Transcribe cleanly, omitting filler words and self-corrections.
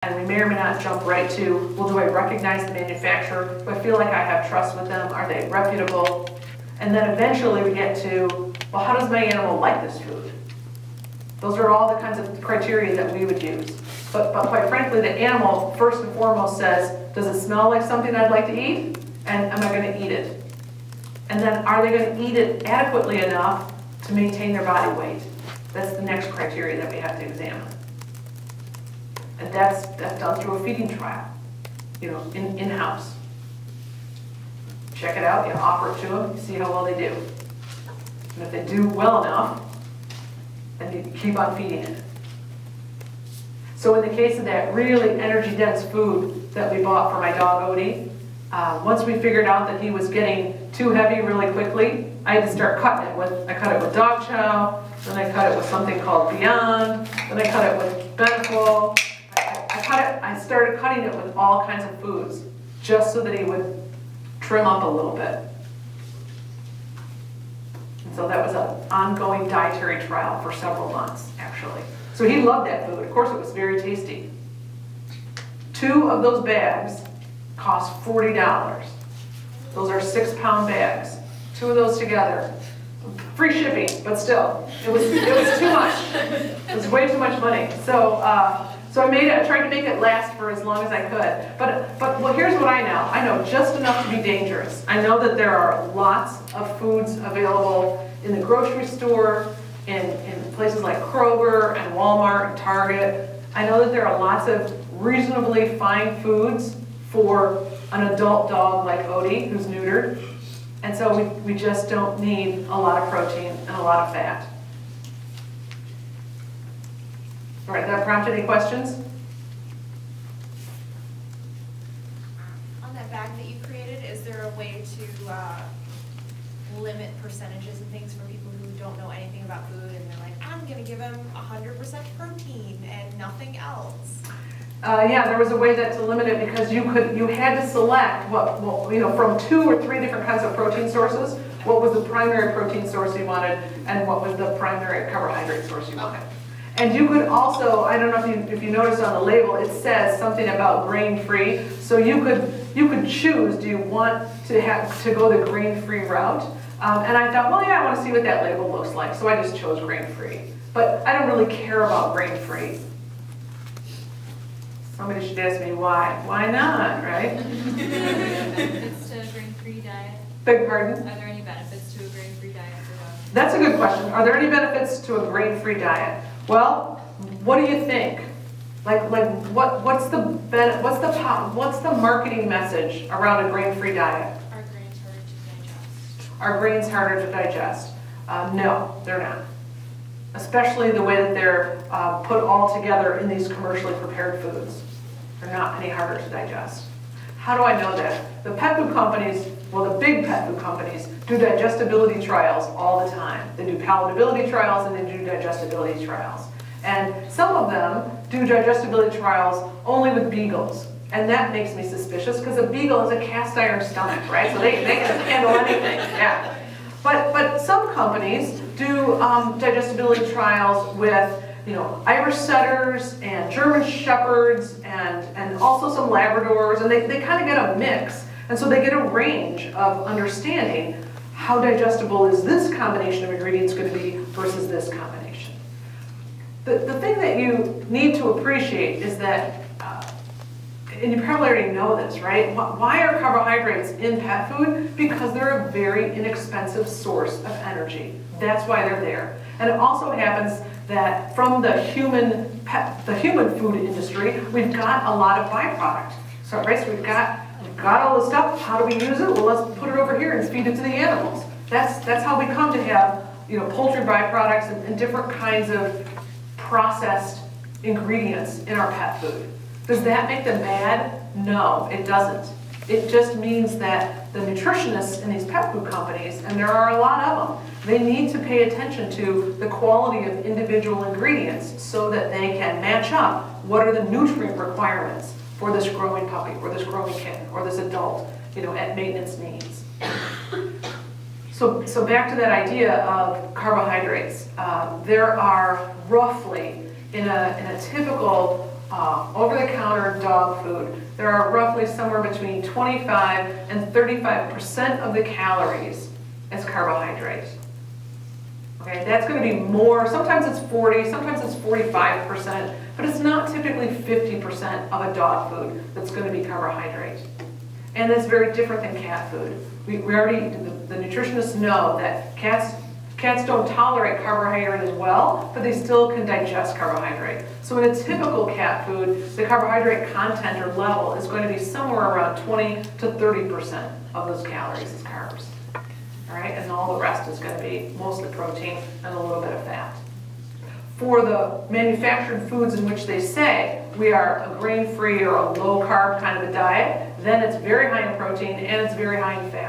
And we may or may not jump right to, well, do I recognize the manufacturer? Do I feel like I have trust with them? Are they reputable? And then eventually we get to, well, how does my animal like this food? Those are all the kinds of criteria that we would use. But quite frankly, the animal, first and foremost, says, does it smell like something I'd like to eat? And am I going to eat it? And then are they going to eat it adequately enough to maintain their body weight? That's the next criteria that we have to examine. And that's done through a feeding trial, in-house. Check it out, you offer it to them, you see how well they do. And if they do well enough, then you keep on feeding it. So in the case of that really energy-dense food that we bought for my dog Odie, once we figured out that he was getting too heavy really quickly, I had to start cutting it I cut it with dog chow, then I cut it with something called Beyond, then I cut it with Beneful. I started cutting it with all kinds of foods, just so that he would trim up a little bit. And so that was an ongoing dietary trial for several months, actually. So he loved that food. Of course, it was very tasty. 2 of those bags cost $40. Those are 6-pound bags. 2 of those together. Free shipping, but still, it was too much. It was way too much money. So I tried to make it last for as long as I could. But well, here's what I know. I know just enough to be dangerous. I know that there are lots of foods available in the grocery store, in places like Kroger and Walmart and Target. I know that there are lots of reasonably fine foods for an adult dog like Odie, who's neutered. And so we just don't need a lot of protein and a lot of fat. All right, that prompt any questions? On that bag that you created, is there a way to limit percentages and things for people who don't know anything about food and they're like, I'm going to give them 100% protein and nothing else? Yeah, there was a way to limit it because you had to select from 2 or 3 different kinds of protein sources. What was the primary protein source you wanted, and what was the primary carbohydrate source you wanted. And you could also, I don't know if you notice on the label, it says something about grain-free. So you could choose, do you want to go the grain-free route? And I thought, well, yeah, I want to see what that label looks like. So I just chose grain-free. But I don't really care about grain-free. Somebody should ask me why. Why not, right? Are there any benefits to a grain-free diet? Beg pardon? Are there any benefits to a grain-free diet for dogs? That's a good question. Are there any benefits to a grain-free diet? Well, what do you think? What's the marketing message around a grain-free diet? Are grains harder to digest? Are grains harder to digest? No, they're not. Especially the way that they're put all together in these commercially prepared foods. They're not any harder to digest. How do I know that? The pet food companies, well, the big pet food companies, do digestibility trials all the time. They do palatability trials and they do digestibility trials. And some of them do digestibility trials only with beagles. And that makes me suspicious because a beagle has a cast iron stomach, right? So they can handle anything, yeah. But some companies do digestibility trials with Irish setters and German shepherds and also some Labradors, and they kind of get a mix. And so they get a range of understanding how digestible is this combination of ingredients going to be versus this combination. The thing that you need to appreciate is that, and you probably already know this, right? Why are carbohydrates in pet food? Because they're a very inexpensive source of energy. That's why they're there. And it also happens that from the human food industry, we've got a lot of byproduct. So, right, so we've got all this stuff. How do we use it? Well, let's put it over here and feed it to the animals. That's how we come to have poultry byproducts and different kinds of processed ingredients in our pet food. Does that make them bad? No, it doesn't. It just means that the nutritionists in these pet food companies, and there are a lot of them, they need to pay attention to the quality of individual ingredients so that they can match up what are the nutrient requirements for this growing puppy or this growing kitten or this adult, at maintenance needs. So back to that idea of carbohydrates. There are roughly, in a typical over-the-counter dog food, there are roughly somewhere between 25 and 35% of the calories as carbohydrates. Okay, that's going to be more, sometimes it's 40, sometimes it's 45%, but it's not typically 50% of a dog food that's going to be carbohydrate. And that's very different than cat food. We already, the nutritionists know that cats don't tolerate carbohydrate as well, but they still can digest carbohydrate. So in a typical cat food, the carbohydrate content or level is going to be somewhere around 20 to 30% of those calories as carbs. All right, and all the rest is going to be mostly protein and a little bit of fat. For the manufactured foods in which they say we are a grain-free or a low-carb kind of a diet, then it's very high in protein and it's very high in fat.